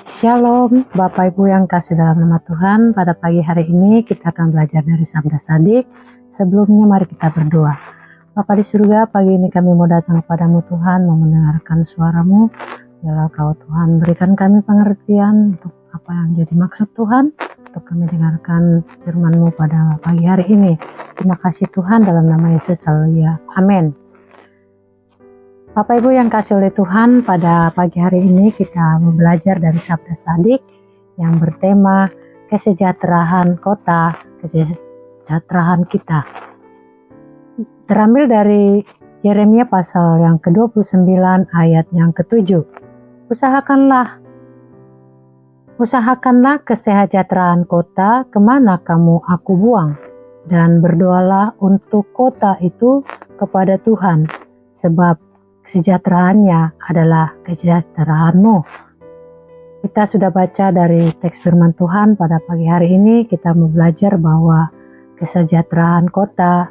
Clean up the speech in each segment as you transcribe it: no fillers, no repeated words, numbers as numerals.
Shalom, Bapak Ibu yang kasih dalam nama Tuhan. Pada pagi hari ini kita akan belajar dari Sabda Sadik. Sebelumnya mari kita berdoa. Bapa di surga, pagi ini kami mau datang kepadamu Tuhan, mau mendengarkan suaramu. Biarlah Kau Tuhan berikan kami pengertian untuk apa yang jadi maksud Tuhan, untuk kami dengarkan firman-Mu pada pagi hari ini. Terima kasih Tuhan, dalam nama Yesus, haleluya. Amin. Bapak Ibu yang kasih oleh Tuhan, pada pagi hari ini kita mau belajar dari Sabda Sadik yang bertema kesejahteraan kota, kesejahteraan kita. Terambil dari Yeremia pasal yang ke-29 ayat yang ke-7. Usahakanlah kesejahteraan kota kemana kamu aku buang, dan berdoalah untuk kota itu kepada Tuhan, sebab kesejahteraannya adalah kesejahteraanmu. Kita sudah baca dari teks firman Tuhan pada pagi hari ini. Kita mau belajar bahwa kesejahteraan kota,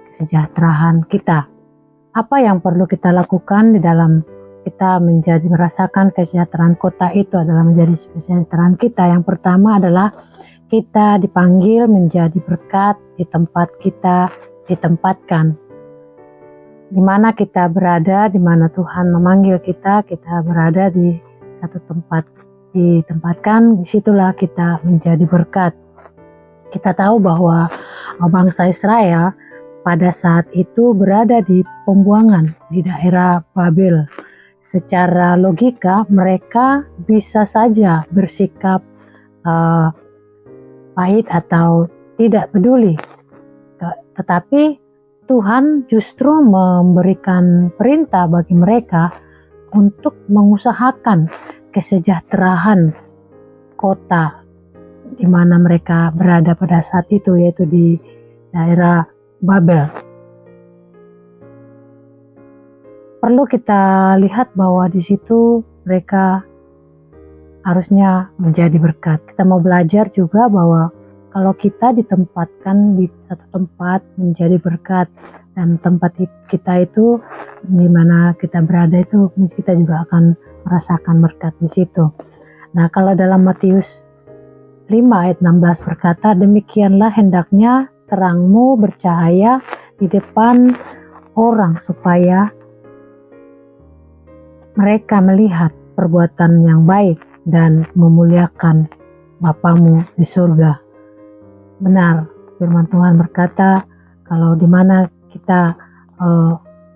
kesejahteraan kita. Apa yang perlu kita lakukan di dalam kita merasakan kesejahteraan kota itu adalah menjadi kesejahteraan kita. Yang pertama adalah kita dipanggil menjadi berkat di tempat kita ditempatkan. Di mana kita berada, di mana Tuhan memanggil kita berada di satu tempat, ditempatkan, disitulah kita menjadi berkat. Kita tahu bahwa bangsa Israel pada saat itu berada di pembuangan di daerah Babel. Secara logika mereka bisa saja bersikap pahit atau tidak peduli, tetapi Tuhan justru memberikan perintah bagi mereka untuk mengusahakan kesejahteraan kota di mana mereka berada pada saat itu, yaitu di daerah Babel. Perlu kita lihat bahwa di situ mereka harusnya menjadi berkat. Kita mau belajar juga bahwa kalau kita ditempatkan di satu tempat menjadi berkat, dan tempat kita itu di mana kita berada itu kita juga akan merasakan berkat di situ. Nah, kalau dalam Matius 5 ayat 16 berkata, demikianlah hendaknya terangmu bercahaya di depan orang supaya mereka melihat perbuatan yang baik dan memuliakan Bapamu di surga. Benar, firman Tuhan berkata, kalau di mana kita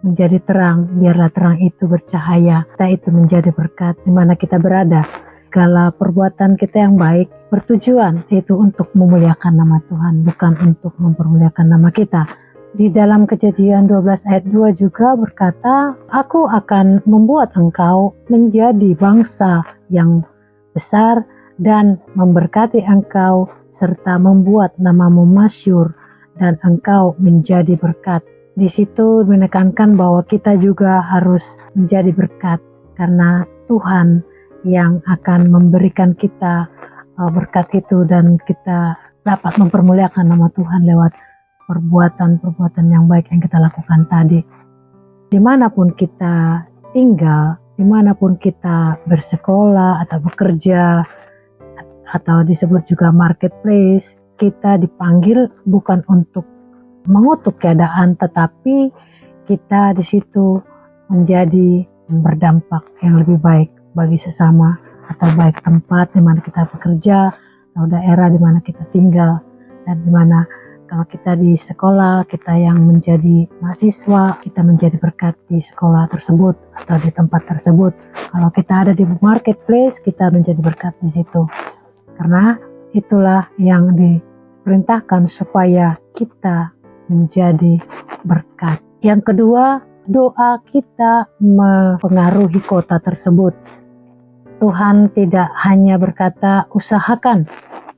menjadi terang, biarlah terang itu bercahaya. Kita itu menjadi berkat di mana kita berada. Segala perbuatan kita yang baik bertujuan yaitu untuk memuliakan nama Tuhan, bukan untuk mempermuliakan nama kita. Di dalam Kejadian 12 ayat 2 juga berkata, aku akan membuat engkau menjadi bangsa yang besar dan memberkati engkau serta membuat namamu masyhur dan engkau menjadi berkat. Di situ menekankan bahwa kita juga harus menjadi berkat karena Tuhan yang akan memberikan kita berkat itu, dan kita dapat mempermuliakan nama Tuhan lewat perbuatan-perbuatan yang baik yang kita lakukan tadi. Dimanapun kita tinggal, dimanapun kita bersekolah atau bekerja, atau disebut juga marketplace, kita dipanggil bukan untuk mengutuk keadaan, tetapi kita di situ menjadi berdampak yang lebih baik bagi sesama, atau baik tempat di mana kita bekerja, atau daerah di mana kita tinggal, dan di mana kalau kita di sekolah, kita yang menjadi mahasiswa, kita menjadi berkat di sekolah tersebut atau di tempat tersebut. Kalau kita ada di marketplace, kita menjadi berkat di situ. Karena itulah yang diperintahkan supaya kita menjadi berkat. Yang kedua, doa kita mempengaruhi kota tersebut. Tuhan tidak hanya berkata usahakan,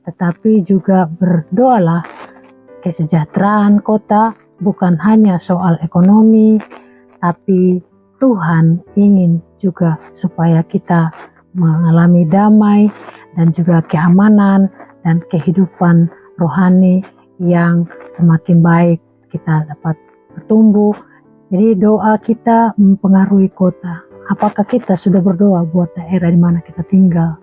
tetapi juga berdoalah. Kesejahteraan kota bukan hanya soal ekonomi, tapi Tuhan ingin juga supaya kita mengalami damai dan juga keamanan dan kehidupan rohani yang semakin baik, kita dapat bertumbuh. Jadi doa kita mempengaruhi kota. Apakah kita sudah berdoa buat daerah di mana kita tinggal?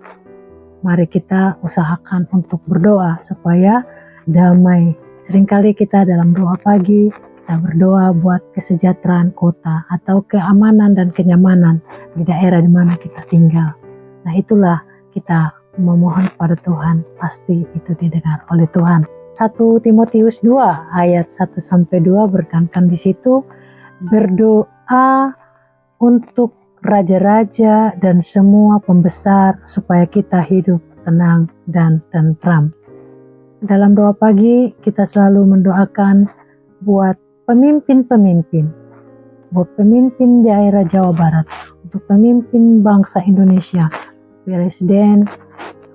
mari kita usahakan untuk berdoa supaya damai. Seringkali kita dalam doa pagi, kita berdoa buat kesejahteraan kota atau keamanan dan kenyamanan di daerah di mana kita tinggal. Nah, itulah kita memohon kepada Tuhan, pasti itu didengar oleh Tuhan. 1 Timotius 2 ayat 1-2 berkatakan di situ, berdoa untuk raja-raja dan semua pembesar supaya kita hidup tenang dan tentram. Dalam doa pagi kita selalu mendoakan buat pemimpin-pemimpin, buat pemimpin daerah Jawa Barat, untuk pemimpin bangsa Indonesia, presiden,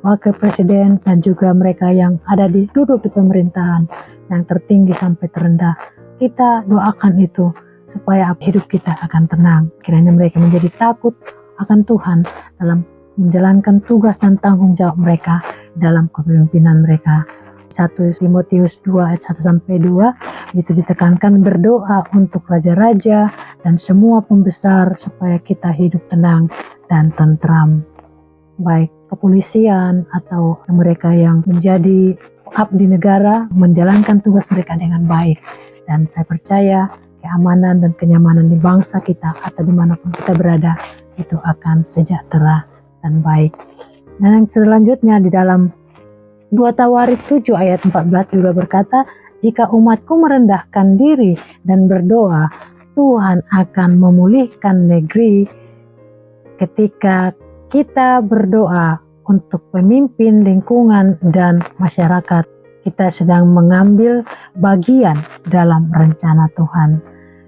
wakil presiden, dan juga mereka yang ada duduk di pemerintahan yang tertinggi sampai terendah. Kita doakan itu supaya hidup kita akan tenang. Kiranya mereka menjadi takut akan Tuhan dalam menjalankan tugas dan tanggung jawab mereka dalam kepemimpinan mereka. 1 Timotius 2 ayat 1-2 itu ditekankan, berdoa untuk raja-raja dan semua pembesar supaya kita hidup tenang dan tentram. Baik kepolisian atau mereka yang menjadi abdi negara menjalankan tugas mereka dengan baik. Dan saya percaya keamanan dan kenyamanan di bangsa kita atau dimanapun kita berada itu akan sejahtera dan baik. Dan yang selanjutnya di dalam 2 Tawarik 7 ayat 14 juga berkata, jika umatku merendahkan diri dan berdoa, Tuhan akan memulihkan negeri. Ketika kita berdoa untuk pemimpin, lingkungan, dan masyarakat, kita sedang mengambil bagian dalam rencana Tuhan.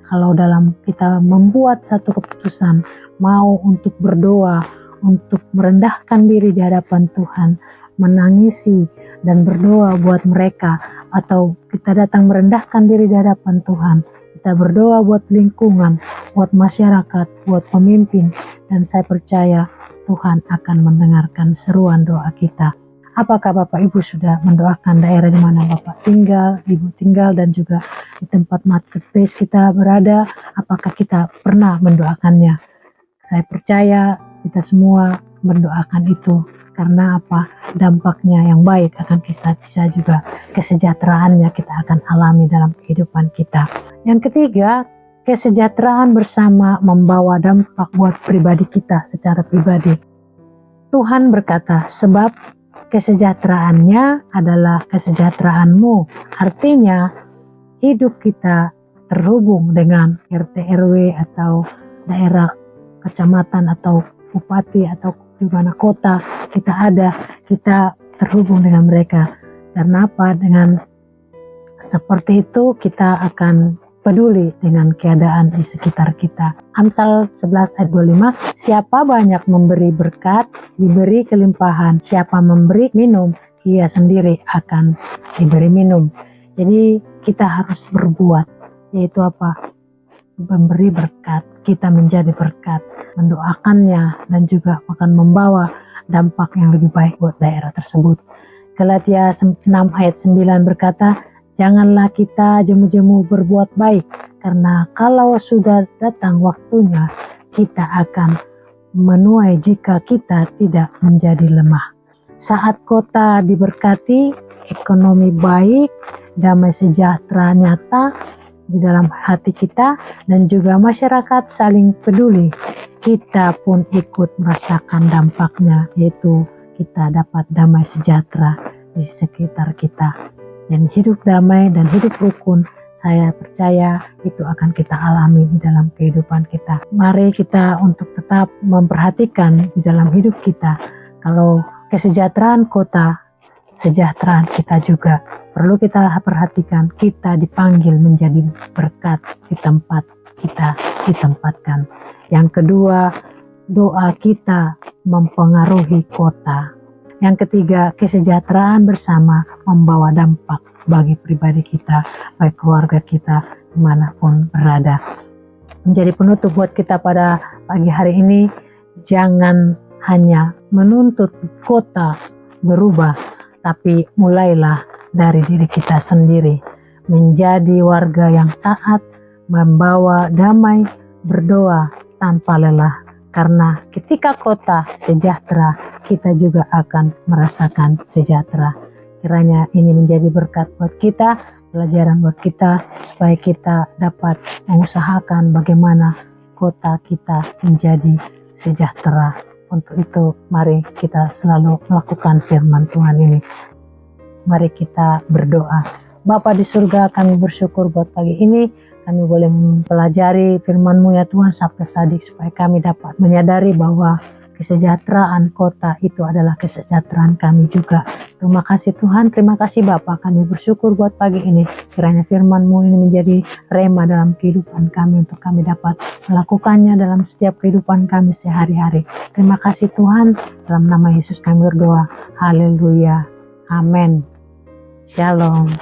Kalau dalam kita membuat satu keputusan, mau untuk berdoa, untuk merendahkan diri di hadapan Tuhan, menangisi dan berdoa buat mereka, atau kita datang merendahkan diri di hadapan Tuhan, kita berdoa buat lingkungan, buat masyarakat, buat pemimpin, dan saya percaya Tuhan akan mendengarkan seruan doa kita. Apakah Bapak Ibu sudah mendoakan daerah di mana Bapak tinggal, Ibu tinggal, dan juga di tempat marketplace kita berada? Apakah kita pernah mendoakannya? Saya percaya kita semua mendoakan itu. Karena apa? Dampaknya yang baik akan kita bisa juga kesejahteraannya kita akan alami dalam kehidupan kita. Yang ketiga, kesejahteraan bersama membawa dampak buat pribadi kita secara pribadi. Tuhan berkata, sebab kesejahteraannya adalah kesejahteraanmu. Artinya hidup kita terhubung dengan RT RW atau daerah kecamatan atau bupati atau di mana kota kita ada, kita terhubung dengan mereka. Karena apa? Dengan seperti itu kita akan peduli dengan keadaan di sekitar kita. Amsal 11 ayat 25, siapa banyak memberi berkat, diberi kelimpahan. Siapa memberi minum, ia sendiri akan diberi minum. Jadi kita harus berbuat, yaitu apa? Memberi berkat, kita menjadi berkat, mendoakannya, dan juga akan membawa dampak yang lebih baik buat daerah tersebut. Galatia 6 ayat 9 berkata, janganlah kita jemu-jemu berbuat baik, karena kalau sudah datang waktunya, kita akan menuai jika kita tidak menjadi lemah. Saat kota diberkati, ekonomi baik, damai sejahtera nyata di dalam hati kita, dan juga masyarakat saling peduli, kita pun ikut merasakan dampaknya, yaitu kita dapat damai sejahtera di sekitar kita. Dan hidup damai dan hidup rukun, saya percaya itu akan kita alami di dalam kehidupan kita. Mari kita untuk tetap memperhatikan di dalam hidup kita, kalau kesejahteraan kota, kesejahteraan kita juga perlu kita perhatikan. Kita dipanggil menjadi berkat di tempat kita ditempatkan. Yang kedua, doa kita mempengaruhi kota. Yang ketiga, kesejahteraan bersama membawa dampak bagi pribadi kita, baik keluarga kita, dimanapun berada. Menjadi penutup buat kita pada pagi hari ini, jangan hanya menuntut kota berubah, tapi mulailah dari diri kita sendiri. Menjadi warga yang taat, membawa damai, berdoa tanpa lelah, Karena ketika kota sejahtera, kita juga akan merasakan sejahtera. Kiranya ini menjadi berkat buat kita, pelajaran buat kita, supaya kita dapat mengusahakan bagaimana kota kita menjadi sejahtera. Untuk itu, mari kita selalu melakukan firman Tuhan ini. Mari kita berdoa. Bapa di surga, kami bersyukur buat pagi ini. Kami boleh mempelajari firman-Mu ya Tuhan, Sabda Sadik, supaya kami dapat menyadari bahwa kesejahteraan kota itu adalah kesejahteraan kami juga. Terima kasih Tuhan, terima kasih Bapa. Kami bersyukur buat pagi ini. Kiranya firman-Mu ini menjadi rema dalam kehidupan kami, untuk kami dapat melakukannya dalam setiap kehidupan kami sehari-hari. Terima kasih Tuhan, dalam nama Yesus kami berdoa. Haleluya. Amin. Shalom.